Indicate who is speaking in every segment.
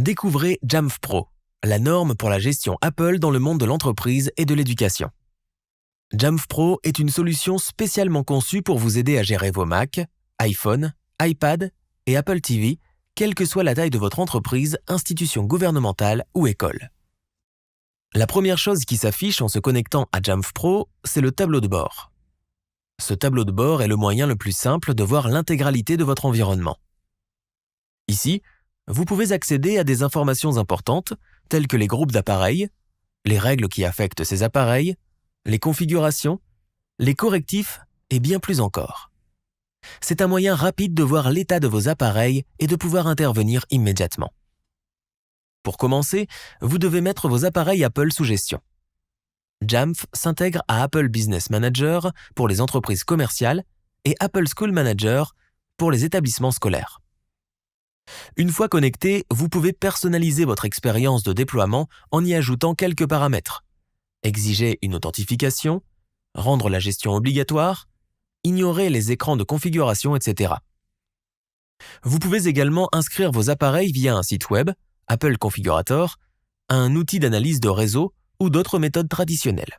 Speaker 1: Découvrez Jamf Pro, la norme pour la gestion Apple dans le monde de l'entreprise et de l'éducation. Jamf Pro est une solution spécialement conçue pour vous aider à gérer vos Mac, iPhone, iPad et Apple TV, quelle que soit la taille de votre entreprise, institution gouvernementale ou école. La première chose qui s'affiche en se connectant à Jamf Pro, c'est le tableau de bord. Ce tableau de bord est le moyen le plus simple de voir l'intégralité de votre environnement. Ici, vous pouvez accéder à des informations importantes telles que les groupes d'appareils, les règles qui affectent ces appareils, les configurations, les correctifs et bien plus encore. C'est un moyen rapide de voir l'état de vos appareils et de pouvoir intervenir immédiatement. Pour commencer, vous devez mettre vos appareils Apple sous gestion. Jamf s'intègre à Apple Business Manager pour les entreprises commerciales et Apple School Manager pour les établissements scolaires. Une fois connecté, vous pouvez personnaliser votre expérience de déploiement en y ajoutant quelques paramètres. Exiger une authentification, rendre la gestion obligatoire, ignorer les écrans de configuration, etc. Vous pouvez également inscrire vos appareils via un site web, Apple Configurator, un outil d'analyse de réseau ou d'autres méthodes traditionnelles.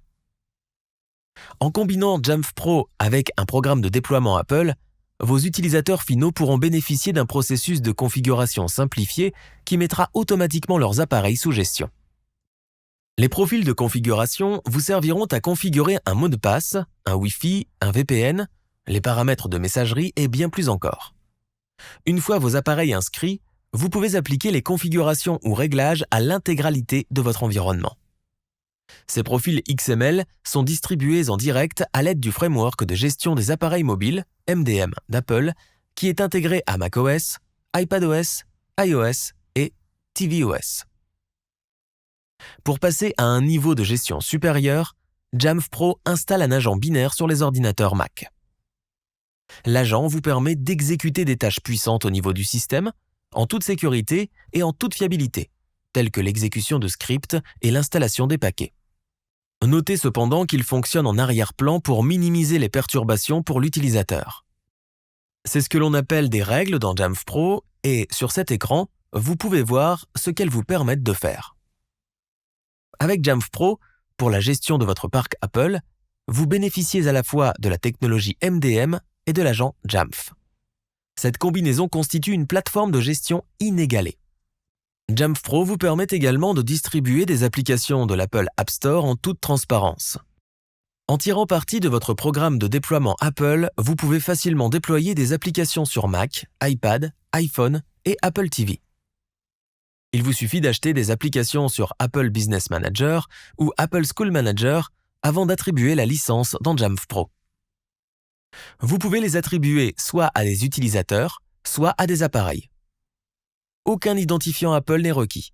Speaker 1: En combinant Jamf Pro avec un programme de déploiement Apple, vos utilisateurs finaux pourront bénéficier d'un processus de configuration simplifié qui mettra automatiquement leurs appareils sous gestion. Les profils de configuration vous serviront à configurer un mot de passe, un Wi-Fi, un VPN, les paramètres de messagerie et bien plus encore. Une fois vos appareils inscrits, vous pouvez appliquer les configurations ou réglages à l'intégralité de votre environnement. Ces profils XML sont distribués en direct à l'aide du framework de gestion des appareils mobiles, MDM d'Apple, qui est intégré à macOS, iPadOS, iOS et tvOS. Pour passer à un niveau de gestion supérieur, Jamf Pro installe un agent binaire sur les ordinateurs Mac. L'agent vous permet d'exécuter des tâches puissantes au niveau du système, en toute sécurité et en toute fiabilité, telles que l'exécution de scripts et l'installation des paquets. Notez cependant qu'il fonctionne en arrière-plan pour minimiser les perturbations pour l'utilisateur. C'est ce que l'on appelle des règles dans Jamf Pro et sur cet écran, vous pouvez voir ce qu'elles vous permettent de faire. Avec Jamf Pro, pour la gestion de votre parc Apple, vous bénéficiez à la fois de la technologie MDM et de l'agent Jamf. Cette combinaison constitue une plateforme de gestion inégalée. Jamf Pro vous permet également de distribuer des applications de l'Apple App Store en toute transparence. En tirant parti de votre programme de déploiement Apple, vous pouvez facilement déployer des applications sur Mac, iPad, iPhone et Apple TV. Il vous suffit d'acheter des applications sur Apple Business Manager ou Apple School Manager avant d'attribuer la licence dans Jamf Pro. Vous pouvez les attribuer soit à des utilisateurs, soit à des appareils. Aucun identifiant Apple n'est requis.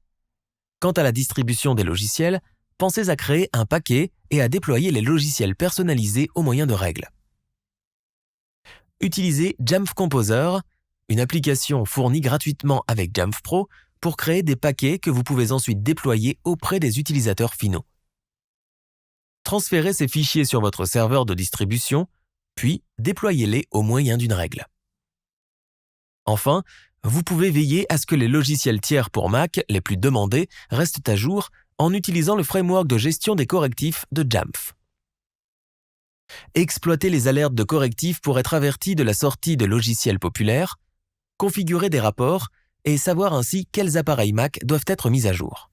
Speaker 1: Quant à la distribution des logiciels, pensez à créer un paquet et à déployer les logiciels personnalisés au moyen de règles. Utilisez Jamf Composer, une application fournie gratuitement avec Jamf Pro, pour créer des paquets que vous pouvez ensuite déployer auprès des utilisateurs finaux. Transférez ces fichiers sur votre serveur de distribution, puis déployez-les au moyen d'une règle. Enfin, vous pouvez veiller à ce que les logiciels tiers pour Mac les plus demandés restent à jour en utilisant le framework de gestion des correctifs de Jamf. Exploitez les alertes de correctifs pour être averti de la sortie de logiciels populaires, configurer des rapports et savoir ainsi quels appareils Mac doivent être mis à jour.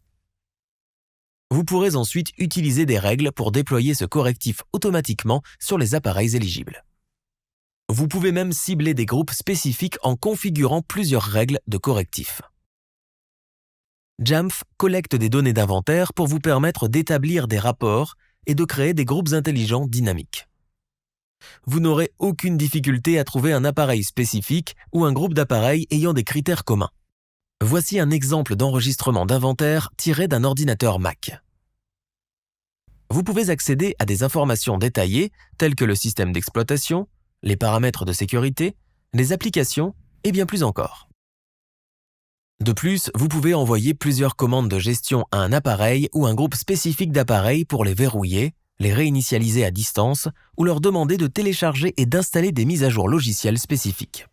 Speaker 1: Vous pourrez ensuite utiliser des règles pour déployer ce correctif automatiquement sur les appareils éligibles. Vous pouvez même cibler des groupes spécifiques en configurant plusieurs règles de correctif. Jamf collecte des données d'inventaire pour vous permettre d'établir des rapports et de créer des groupes intelligents dynamiques. Vous n'aurez aucune difficulté à trouver un appareil spécifique ou un groupe d'appareils ayant des critères communs. Voici un exemple d'enregistrement d'inventaire tiré d'un ordinateur Mac. Vous pouvez accéder à des informations détaillées telles que le système d'exploitation, les paramètres de sécurité, les applications et bien plus encore. De plus, vous pouvez envoyer plusieurs commandes de gestion à un appareil ou un groupe spécifique d'appareils pour les verrouiller, les réinitialiser à distance ou leur demander de télécharger et d'installer des mises à jour logicielles spécifiques.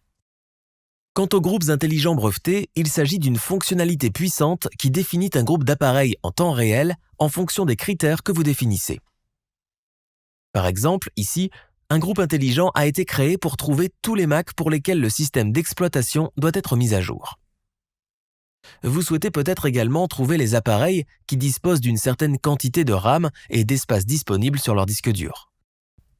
Speaker 1: Quant aux groupes intelligents brevetés, il s'agit d'une fonctionnalité puissante qui définit un groupe d'appareils en temps réel en fonction des critères que vous définissez. Par exemple, ici, un groupe intelligent a été créé pour trouver tous les Macs pour lesquels le système d'exploitation doit être mis à jour. Vous souhaitez peut-être également trouver les appareils qui disposent d'une certaine quantité de RAM et d'espace disponible sur leur disque dur.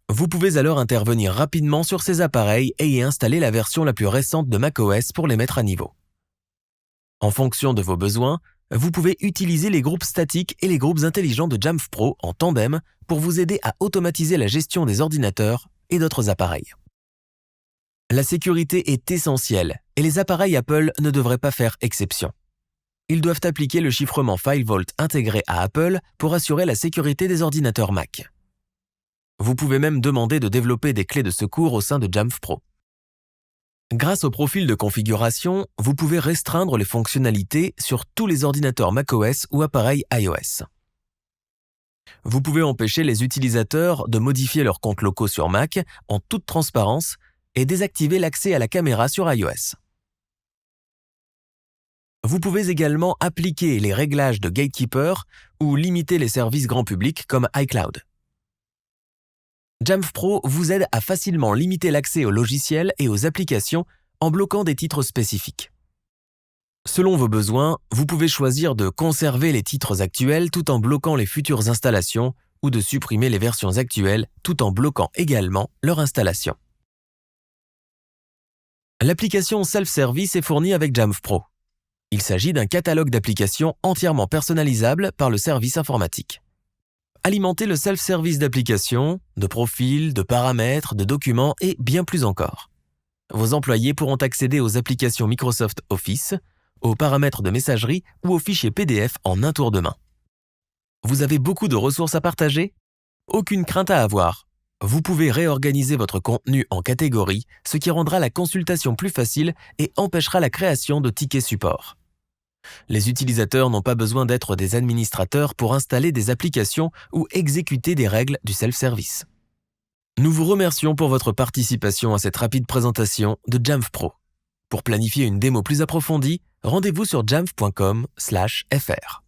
Speaker 1: Vous pouvez alors intervenir rapidement sur ces appareils et y installer la version la plus récente de macOS pour les mettre à niveau. En fonction de vos besoins, vous pouvez utiliser les groupes statiques et les groupes intelligents de Jamf Pro en tandem pour vous aider à automatiser la gestion des ordinateurs et d'autres appareils. La sécurité est essentielle et les appareils Apple ne devraient pas faire exception. Ils doivent appliquer le chiffrement FileVault intégré à Apple pour assurer la sécurité des ordinateurs Mac. Vous pouvez même demander de développer des clés de secours au sein de Jamf Pro. Grâce au profil de configuration, vous pouvez restreindre les fonctionnalités sur tous les ordinateurs macOS ou appareils iOS. Vous pouvez empêcher les utilisateurs de modifier leurs comptes locaux sur Mac en toute transparence et désactiver l'accès à la caméra sur iOS. Vous pouvez également appliquer les réglages de Gatekeeper ou limiter les services grand public comme iCloud. Jamf Pro vous aide à facilement limiter l'accès aux logiciels et aux applications en bloquant des titres spécifiques. Selon vos besoins, vous pouvez choisir de conserver les titres actuels tout en bloquant les futures installations ou de supprimer les versions actuelles tout en bloquant également leur installation. L'application Self-Service est fournie avec Jamf Pro. Il s'agit d'un catalogue d'applications entièrement personnalisables par le service informatique. Alimentez le self-service d'applications, de profils, de paramètres, de documents et bien plus encore. Vos employés pourront accéder aux applications Microsoft Office, aux paramètres de messagerie ou aux fichiers PDF en un tour de main. Vous avez beaucoup de ressources à partager ? Aucune crainte à avoir. Vous pouvez réorganiser votre contenu en catégories, ce qui rendra la consultation plus facile et empêchera la création de tickets support. Les utilisateurs n'ont pas besoin d'être des administrateurs pour installer des applications ou exécuter des règles du self-service. Nous vous remercions pour votre participation à cette rapide présentation de Jamf Pro. Pour planifier une démo plus approfondie, rendez-vous sur jamf.com/fr.